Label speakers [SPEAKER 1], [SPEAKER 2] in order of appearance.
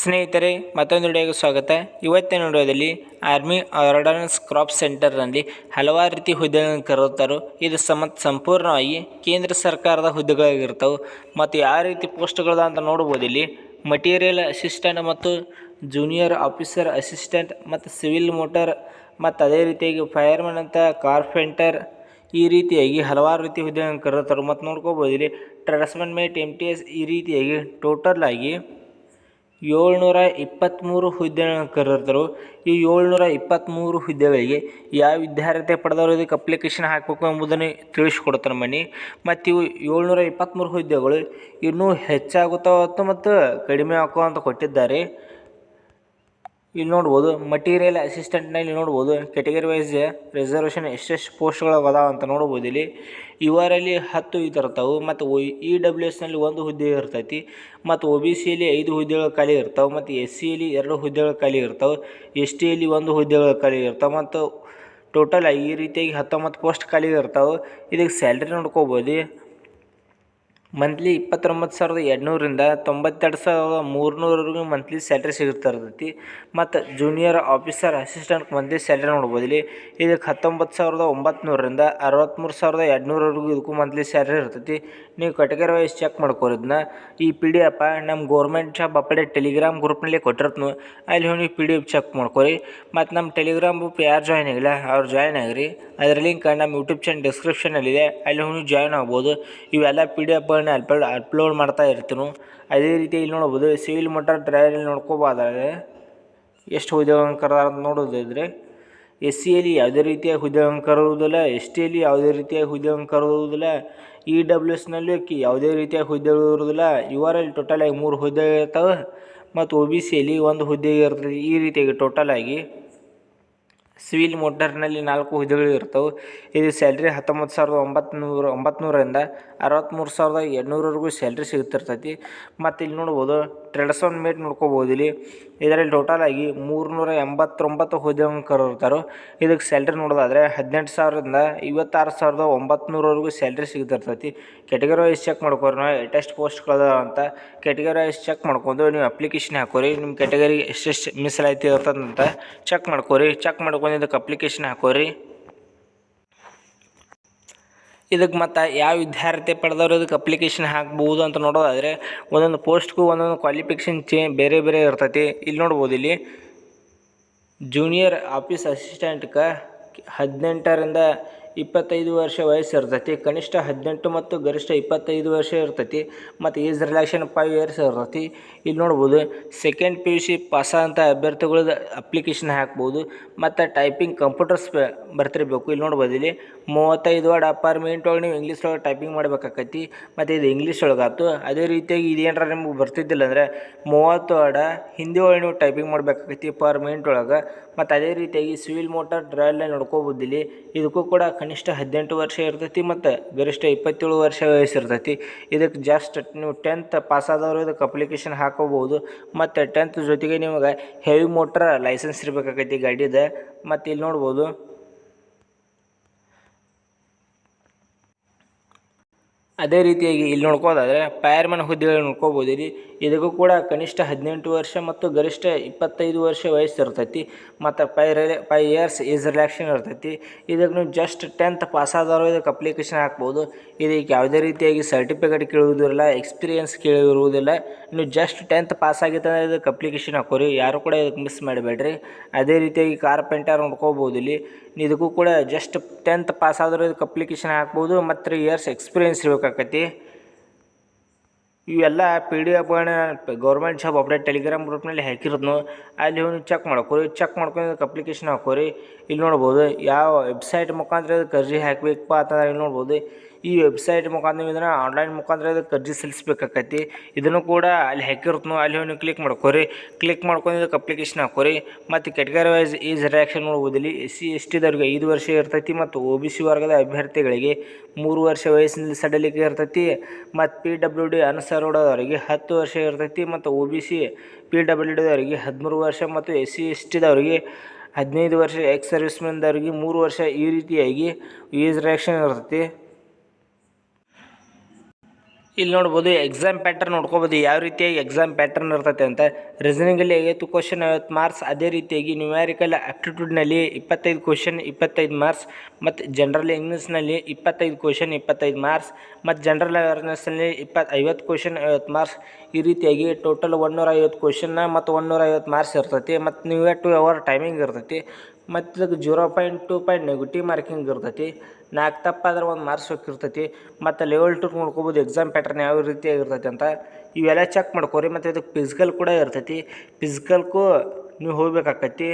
[SPEAKER 1] ಸ್ನೇಹಿತರೆ, ಮತ್ತೊಂದು ವಿಡಿಯೋಗೆ ಸ್ವಾಗತ. ಇವತ್ತಿನ ವಿಡಿಯೋದಲ್ಲಿ ಆರ್ಮಿ ಆರ್ಡನೆನ್ಸ್ ಕ್ರಾಪ್ ಸೆಂಟರ್ನಲ್ಲಿ ಹಲವಾರು ರೀತಿ ಹುದ್ದೆಗಳನ್ನು ಕರೆಯುತ್ತಾರೆ. ಇದು ಸಂಪೂರ್ಣವಾಗಿ ಕೇಂದ್ರ ಸರ್ಕಾರದ ಹುದ್ದೆಗಳಾಗಿರ್ತವೆ. ಮತ್ತು ಯಾವ ರೀತಿ ಪೋಸ್ಟ್ಗಳದ ಅಂತ ನೋಡ್ಬೋದು. ಇಲ್ಲಿ ಮಟೀರಿಯಲ್ ಅಸಿಸ್ಟೆಂಟ್ ಮತ್ತು ಜೂನಿಯರ್ ಆಫೀಸರ್ ಅಸಿಸ್ಟೆಂಟ್ ಮತ್ತು ಸಿವಿಲ್ ಮೋಟರ್ ಮತ್ತು ಅದೇ ರೀತಿಯಾಗಿ ಫೈರ್ಮನ್ ಅಂತ ಕಾರ್ಪೆಂಟರ್, ಈ ರೀತಿಯಾಗಿ ಹಲವಾರು ರೀತಿ ಹುದ್ದೆಗಳನ್ನು ಕರೆಯುತ್ತಾರೆ. ಮತ್ತು ನೋಡ್ಕೋಬೋದು ಇಲ್ಲಿ ಟ್ರಾನ್ಸ್ಮನ್ ಮೇಟ್ MTS, ಈ ರೀತಿಯಾಗಿ ಟೋಟಲ್ ಆಗಿ 723 ಹುದ್ದೆಗಳನ್ನು ಕರೆದಿರ್ತಾರೆ. ಈ 723 ಹುದ್ದೆಗಳಿಗೆ ಯಾವ ವಿದ್ಯಾರ್ಹತೆ ಪಡೆದವರು ಇದಕ್ಕೆ ಅಪ್ಲಿಕೇಶನ್ ಹಾಕಬೇಕು ಎಂಬುದನ್ನು ತಿಳಿಸ್ಕೊಡ್ತಾರೆ ಮನಿ. ಮತ್ತು ಇವು 723 ಹುದ್ದೆಗಳು ಇನ್ನೂ ಹೆಚ್ಚಾಗುತ್ತಾವತ್ತು ಮತ್ತು ಕಡಿಮೆ ಆಗುವ ಅಂತ ಕೊಟ್ಟಿದ್ದಾರೆ. ಇಲ್ಲಿ ನೋಡ್ಬೋದು ಮಟೀರಿಯಲ್ ಅಸಿಸ್ಟೆಂಟ್ನಲ್ಲಿ ನೋಡ್ಬೋದು ಕೆಟಗರಿ ವೈಸ್ ರಿಸರ್ವೇಷನ್ ಎಷ್ಟೆಷ್ಟು ಪೋಸ್ಟ್ಗಳು ಅದಾವ ಅಂತ ನೋಡ್ಬೋದು. ಇಲ್ಲಿ ಇವರಲ್ಲಿ 10 ಇರ್ತಾವೆ. ಮತ್ತು EWSನಲ್ಲಿ 1 ಹುದ್ದೆ ಇರ್ತೈತಿ. ಮತ್ತು OBCಯಲ್ಲಿ 5 ಹುದ್ದೆಗಳು ಖಾಲಿ ಇರ್ತಾವೆ. ಮತ್ತು SCಯಲ್ಲಿ 2 ಹುದ್ದೆಗಳು ಖಾಲಿ ಇರ್ತಾವೆ. STಯಲ್ಲಿ 1 ಹುದ್ದೆಗಳು ಖಾಲಿ ಇರ್ತಾವೆ. ಮತ್ತು ಟೋಟಲ್ ಈ ರೀತಿಯಾಗಿ 19 ಪೋಸ್ಟ್ ಖಾಲಿ ಇರ್ತಾವೆ. ಇದಕ್ಕೆ ಸ್ಯಾಲ್ರಿ ನೋಡ್ಕೋಬೋದು. ಮಂತ್ಲಿ 29,200ರಿಂದ 92,300ವರೆಗೂ ಮಂತ್ಲಿ ಸ್ಯಾಲ್ರಿ ಸಿಗುತ್ತಿರ್ತೈತಿ. ಮತ್ತು junior officer assistant monthly salary ನೋಡ್ಬೋದು. ಇಲ್ಲಿ ಇದಕ್ಕೆ 19,900ರಿಂದ 63,200ವರೆಗೂ ಇದಕ್ಕೂ ಮಂತ್ಲಿ ಸ್ಯಾಲ್ರಿ ಇರ್ತೈತಿ. ನೀವು ಕೆಟಗರಿ ವೈಸ್ ಚೆಕ್ ಮಾಡ್ಕೋರಿ. ಇದನ್ನ ಈ PDF ನಮ್ಮ ಗೌರ್ಮೆಂಟ್ ಜಾಬ್ ಅಪ್ಡೇಟ್ ಟೆಲಿಗ್ರಾಮ್ ಗ್ರೂಪ್ನಲ್ಲಿ ಕೊಟ್ಟಿರ್ತೀನಿ. ಅಲ್ಲಿ ಹೋಗಿ PDF ಚೆಕ್ ಮಾಡ್ಕೋರಿ. ಮತ್ತು ನಮ್ಮ ಟೆಲಿಗ್ರಾಮ್ ಗ್ರೂಪ್ ಯಾರು ಜಾಯ್ನ್ ಆಗಿಲ್ಲ ಅವ್ರು ಜಾಯ್ನ್ ಆಗಿರಿ. ಅದರ ಲಿಂಕ್ ನಮ್ಮ ಯೂಟ್ಯೂಬ್ ಚಾನಲ್ ಡಿಸ್ಕ್ರಿಪ್ಷನಲ್ಲಿದೆ. ಅಲ್ಲಿ ಹೋಗಿ ಜಾಯ್ನ್ ಆಗ್ಬೋದು. ಇವೆಲ್ಲ PDF ಅಪ್ಲೋಡ್ ಮಾಡ್ತಾ ಇರ್ತೀನಿ. ಅದೇ ರೀತಿ ಇಲ್ಲಿ ನೋಡ್ಬೋದು ಸಿವಿಲ್ ಮೋಟಾರ್ ಡ್ರೈವರಲ್ಲಿ ನೋಡ್ಕೋಬೋದಾದ್ರೆ ಎಷ್ಟು ಹುದ್ದೆಗಳನ್ನು ಕರೆದಾರ ಅಂತ ನೋಡೋದಿದ್ರೆ SCಯಲ್ಲಿ ಯಾವುದೇ ರೀತಿಯ ಹುದ್ದೆಗಳನ್ನು ಕರೆಯುವುದಿಲ್ಲ. STಯಲ್ಲಿ ಯಾವುದೇ ರೀತಿಯ ಹುದ್ದೆಗಳನ್ನು ಕರೆಯುವುದಿಲ್ಲ. EWSನಲ್ಲಿ ಯಾವುದೇ ರೀತಿಯ ಹುದ್ದೆಗಳು ಇರುವುದಿಲ್ಲ. URL ಟೋಟಲ್ ಆಗಿ 3 ಹುದ್ದೆ ಇರ್ತವೆ. ಮತ್ತು OBCಯಲ್ಲಿ 1 ಹುದ್ದೆ ಇರ್ತದೆ. ಈ ರೀತಿಯಾಗಿ ಟೋಟಲ್ ಆಗಿ ಸಿವಿಲ್ ಮೋಟರ್ನಲ್ಲಿ 4 ಹುದ್ದೆಗಳು ಇರ್ತವೆ. ಇದು ಸ್ಯಾಲ್ರಿ 19,900ರಿಂದ 63,200ವರೆಗೂ ಸ್ಯಾಲ್ರಿ ಸಿಗುತ್ತಿರ್ತೈತಿ. ಮತ್ತು ಇಲ್ಲಿ ನೋಡ್ಬೋದು ಟ್ರಾನ್ಸ್ಮನ್ ಮೇಟ್ ನೋಡ್ಕೋಬೋದು. ಇಲ್ಲಿ ಇದರಲ್ಲಿ ಟೋಟಲ್ ಆಗಿ 389 ಹುದ್ದೆಗಳನ್ನು ಕರೆದಿರ್ತಾರೆ. ಇದಕ್ಕೆ ಸ್ಯಾಲ್ರಿ ನೋಡೋದಾದರೆ 18,000ರಿಂದ 56,900ವರೆಗೂ ಸ್ಯಾಲ್ರಿ ಸಿಗುತ್ತಿರ್ತೈತಿ. ಕೆಟಗರಿ ವೈಸ್ ಚೆಕ್ ಮಾಡ್ಕೋರಿ. ನಾವು ಎಷ್ಟೆಷ್ಟು ಪೋಸ್ಟ್ಗಳು ಅಂತ ಕೆಟಗರಿ ವೈಸ್ ಚೆಕ್ ಮಾಡ್ಕೊಂಡು ನೀವು ಅಪ್ಲಿಕೇಶನ್ ಹಾಕೋರಿ. ನಿಮ್ಮ ಕೆಟಗರಿ ಎಷ್ಟೆಷ್ಟು ಮೀಸಲಾತಿ ಇರ್ತದಂತ ಚೆಕ್ ಮಾಡ್ಕೋರಿ. ಚೆಕ್ ಮಾಡ್ಕೊಂಡು ಇದಕ್ಕೆ ಅಪ್ಲಿಕೇಶನ್ ಹಾಕೋರಿ. ಇದಕ್ಕೆ ಮತ್ತು ಯಾವ ವಿದ್ಯಾರ್ಥಿ ಪಡೆದವರು ಇದಕ್ಕೆ ಅಪ್ಲಿಕೇಶನ್ ಹಾಕ್ಬೋದು ಅಂತ ನೋಡೋದಾದರೆ ಒಂದೊಂದು ಪೋಸ್ಟ್ಗೂ ಒಂದೊಂದು ಕ್ವಾಲಿಫಿಕೇಷನ್ ಬೇರೆ ಬೇರೆ ಇರ್ತೈತಿ. ಇಲ್ಲಿ ನೋಡ್ಬೋದು. ಇಲ್ಲಿ ಜೂನಿಯರ್ ಆಫೀಸ್ ಅಸಿಸ್ಟೆಂಟ್ಗೆ 18ರಿಂದ 25 ವರ್ಷ ವಯಸ್ಸು ಇರ್ತೈತಿ. ಕನಿಷ್ಠ 18 ಮತ್ತು ಗರಿಷ್ಠ 25 ವರ್ಷ ಇರ್ತೈತಿ. ಮತ್ತು ಏಜ್ ರಿಲ್ಯಾಕ್ಷನ್ 5 ಇಯರ್ಸ್ ಇರ್ತೈತಿ. ಇಲ್ಲಿ ನೋಡ್ಬೋದು ಸೆಕೆಂಡ್ PUC ಪಾಸಾದಂಥ ಅಭ್ಯರ್ಥಿಗಳದ್ದು ಅಪ್ಲಿಕೇಶನ್ ಹಾಕ್ಬೋದು. ಮತ್ತು ಟೈಪಿಂಗ್ ಕಂಪ್ಯೂಟರ್ಸ್ ಬರ್ತಿರ್ಬೇಕು. ಇಲ್ಲಿ ನೋಡ್ಬೋದು. ಇಲ್ಲಿ 35 ವರ್ಡ್ ಪರ್ ಮಿನಿಟ್ ಒಳಗೆ ನೀವು ಇಂಗ್ಲೀಷ್ ಒಳಗೆ ಟೈಪಿಂಗ್ ಮಾಡಬೇಕಾಕೈತಿ. ಮತ್ತು ಇದು ಇಂಗ್ಲೀಷ್ ಒಳಗಾಯ್ತು. ಅದೇ ರೀತಿಯಾಗಿ ಇದೇನಾರ ನಿಮ್ಗೆ ಬರ್ತಿದ್ದಿಲ್ಲ ಅಂದರೆ 30 ವರ್ಡ ಹಿಂದಿ ಒಳಗೆ ನೀವು ಟೈಪಿಂಗ್ ಮಾಡಬೇಕಾಕೈತಿ ಪರ್ ಮಿನಿಟ್ ಒಳಗೆ. ಮತ್ತು ಅದೇ ರೀತಿಯಾಗಿ ಸಿವಿಲ್ ಮೋಟಾರ್ ಡ್ರೈವಲ್ಲಿ ನೋಡ್ಕೋಬೋದು. ಇಲ್ಲಿ ಇದಕ್ಕೂ ಕೂಡ ಕನಿಷ್ಠ 18 ವರ್ಷ ಇರ್ತೈತಿ ಮತ್ತು ಗರಿಷ್ಠ 27 ವರ್ಷ ವಯಸ್ಸು ಇರ್ತೈತಿ. ಇದಕ್ಕೆ ಜಸ್ಟ್ ನೀವು 10th ಪಾಸಾದವರು ಇದಕ್ಕೆ ಅಪ್ಲಿಕೇಶನ್ ಹಾಕೋಬೋದು. ಮತ್ತು 10th ಜೊತೆಗೆ ನಿಮಗೆ ಹೆವಿ ಮೋಟ್ರ್ ಲೈಸೆನ್ಸ್ ಇರಬೇಕಾಗೈತಿ ಗಾಡಿದ. ಮತ್ತು ಇಲ್ಲಿ ನೋಡ್ಬೋದು ಅದೇ ರೀತಿಯಾಗಿ ಇಲ್ಲಿ ನೋಡ್ಕೋದಾದರೆ ಫೈರ್ಮನ್ ಹುದ್ದೆಗಳು ನೋಡ್ಕೋಬೋದು. ಇಲ್ಲಿ ಇದಕ್ಕೂ ಕೂಡ ಕನಿಷ್ಠ 18 ವರ್ಷ ಮತ್ತು ಗರಿಷ್ಠ 25 ವರ್ಷ ವಯಸ್ಸು ಇರ್ತೈತಿ. ಮತ್ತು 5 ಇಯರ್ಸ್ ಏಜ್ ರಿಲ್ಯಾಕ್ಷನ್ ಇರ್ತೈತಿ. ಇದಕ್ಕೆ ನೀವು ಜಸ್ಟ್ 10th ಪಾಸಾದವರು ಇದಕ್ಕೆ ಅಪ್ಲಿಕೇಶನ್ ಹಾಕ್ಬೋದು. ಇದಕ್ಕೆ ಯಾವುದೇ ರೀತಿಯಾಗಿ ಸರ್ಟಿಫಿಕೇಟ್ ಕೇಳುವುದಿಲ್ಲ, ಎಕ್ಸ್ಪೀರಿಯನ್ಸ್ ಕೇಳಿರುವುದಿಲ್ಲ. ನೀವು ಜಸ್ಟ್ 10th ಪಾಸ್ ಆಗಿತ್ತು ಇದಕ್ಕೆ ಅಪ್ಲಿಕೇಶನ್ ಹಾಕೋರಿ. ಯಾರು ಕೂಡ ಇದಕ್ಕೆ ಮಿಸ್ ಮಾಡಬೇಡ್ರಿ. ಅದೇ ರೀತಿಯಾಗಿ ಕಾರ್ಪೆಂಟರ್ ನೋಡ್ಕೋಬೋದು. ಇಲ್ಲಿ ಇದಕ್ಕೂ ಕೂಡ ಜಸ್ಟ್ 10th ಪಾಸಾದರೂ ಇದಕ್ಕೆ ಅಪ್ಲಿಕೇಶನ್ ಹಾಕ್ಬೋದು. ಮತ್ತು 3 ಇಯರ್ಸ್ ಎಕ್ಸ್ಪೀರಿಯನ್ಸ್ ಇರಬೇಕಾಕತಿ. ಇವೆಲ್ಲ PDF government job update telegram ಗ್ರೂಪ್ನಲ್ಲಿ ಹಾಕಿರೋದು. ಅಲ್ಲಿ ಹೋಗಿ ಚೆಕ್ ಮಾಡ್ಕೋರಿ. ಚೆಕ್ ಮಾಡ್ಕೊಂಡು ಇದಕ್ಕೆ ಅಪ್ಲಿಕೇಶನ್ ಹಾಕೋರಿ. ಇಲ್ಲಿ ನೋಡ್ಬೋದು ಯಾವ ವೆಬ್ಸೈಟ್ ಮುಖಾಂತರ ಇದಕ್ಕೆ ಅರ್ಜಿ ಹಾಕಬೇಕಪ್ಪ ಅಂತಂದ್ರೆ ಇಲ್ಲಿ ನೋಡ್ಬೋದು. ಈ ವೆಬ್ಸೈಟ್ ಮುಖಾಂತರ ಇದನ್ನು ಆನ್ಲೈನ್ ಮುಖಾಂತರ ಇದಕ್ಕೆ ಅರ್ಜಿ ಸಲ್ಲಿಸಬೇಕಾಕೈತಿ. ಇದನ್ನು ಕೂಡ ಅಲ್ಲಿ ಹಾಕಿರ್ತನೋ ಅಲ್ಲಿ ಹೋಗಿ ಕ್ಲಿಕ್ ಮಾಡ್ಕೋರಿ. ಕ್ಲಿಕ್ ಮಾಡ್ಕೊಂಡು ಇದಕ್ಕೆ ಅಪ್ಲಿಕೇಶನ್ ಹಾಕೋರಿ. ಮತ್ತು ಕೆಟಗರಿ ವೈಸ್ ಏಜ್ ರಿಲ್ಯಾಕ್ಷನ್ ನೋಡ್ಬೋದು. ಇಲ್ಲಿ SC STದವ್ರಿಗೆ 5 ವರ್ಷ ಇರ್ತೈತಿ. ಮತ್ತು OBC ವರ್ಗದ ಅಭ್ಯರ್ಥಿಗಳಿಗೆ 3 ವರ್ಷ ವಯಸ್ಸಿನಲ್ಲಿ ಸಡಲಿಕೆ ಇರ್ತೈತಿ. ಮತ್ತು PWD ಅನರ್ಹರವರಿಗೆ 10 ವರ್ಷ ಇರ್ತೈತಿ. ಮತ್ತು OBC PWDದವರಿಗೆ 13 ವರ್ಷ. ಮತ್ತು SC STದವರಿಗೆ 15 ವರ್ಷ. ಎಕ್ಸ್ ಸರ್ವಿಸ್ಮೆನ್ದವರಿಗೆ 3 ವರ್ಷ. ಈ ರೀತಿಯಾಗಿ ಏಜ್ ರಿಲ್ಯಾಕ್ಷನ್ ಇರ್ತೈತಿ. ಇಲ್ಲಿ ನೋಡ್ಬೋದು ಎಕ್ಸಾಮ್ ಪ್ಯಾಟರ್ನ್ ನೋಡ್ಕೋಬೋದು ಯಾವ ರೀತಿಯಾಗಿ ಎಕ್ಸಾಮ್ ಪ್ಯಾಟರ್ನ್ ಇರ್ತೈತೆ ಅಂತ. ರೀಸನಿಂಗಲ್ಲಿ 50 ಕ್ವಶನ್ 50 ಮಾರ್ಕ್ಸ್, ಅದೇ ರೀತಿಯಾಗಿ ನ್ಯೂಮ್ಯಾರಿಕಲ್ ಆಪ್ಟಿಟ್ಯೂಡ್ನಲ್ಲಿ 25 ಕ್ವಶನ್ 25 ಮಾರ್ಕ್ಸ್, ಮತ್ತು ಜನರಲ್ ಇಂಗ್ಲೀಷ್ನಲ್ಲಿ 25 ಕ್ವಶನ್ 25 ಮಾರ್ಕ್ಸ್, ಮತ್ತು ಜನರಲ್ ಅವೇರ್ನೆಸ್ನಲ್ಲಿ 50 ಕ್ವಶನ್ 50 ಮಾರ್ಕ್ಸ್. ಈ ರೀತಿಯಾಗಿ ಟೋಟಲ್ 150 ಕ್ವಶನ್ನ ಮತ್ತು 150 ಮಾರ್ಕ್ಸ್ ಇರ್ತೈತಿ. ಮತ್ತು ನೀವು 2 ಅವರ್ ಟೈಮಿಂಗ್ ಇರ್ತೈತಿ. ಮತ್ತು ಇದಕ್ಕೆ 0.2 ಪಾಯಿಂಟ್ ನೆಗೆಟಿವ್ ಮಾರ್ಕಿಂಗ್ ಇರ್ತೈತಿ. 4 ತಪ್ಪಾದ್ರೆ 1 ಮಾರ್ಕ್ಸ್ ಹೋಗಿರ್ತೈತಿ. ಮತ್ತು ಲೆವೆಲ್ 2 ನೋಡ್ಕೋಬೋದು ಎಕ್ಸಾಮ್ ಪ್ಯಾಟರ್ನ್ ಯಾವ ರೀತಿಯಾಗಿರ್ತೈತಿ ಅಂತ. ಇವೆಲ್ಲ ಚೆಕ್ ಮಾಡ್ಕೋರಿ. ಮತ್ತು ಇದಕ್ಕೆ ಫಿಸಿಕಲ್ ಕೂಡ ಇರ್ತೈತಿ. ಫಿಸಿಕಲ್ಗೂ ನೀವು ಹೋಗ್ಬೇಕಾಕೈತಿ.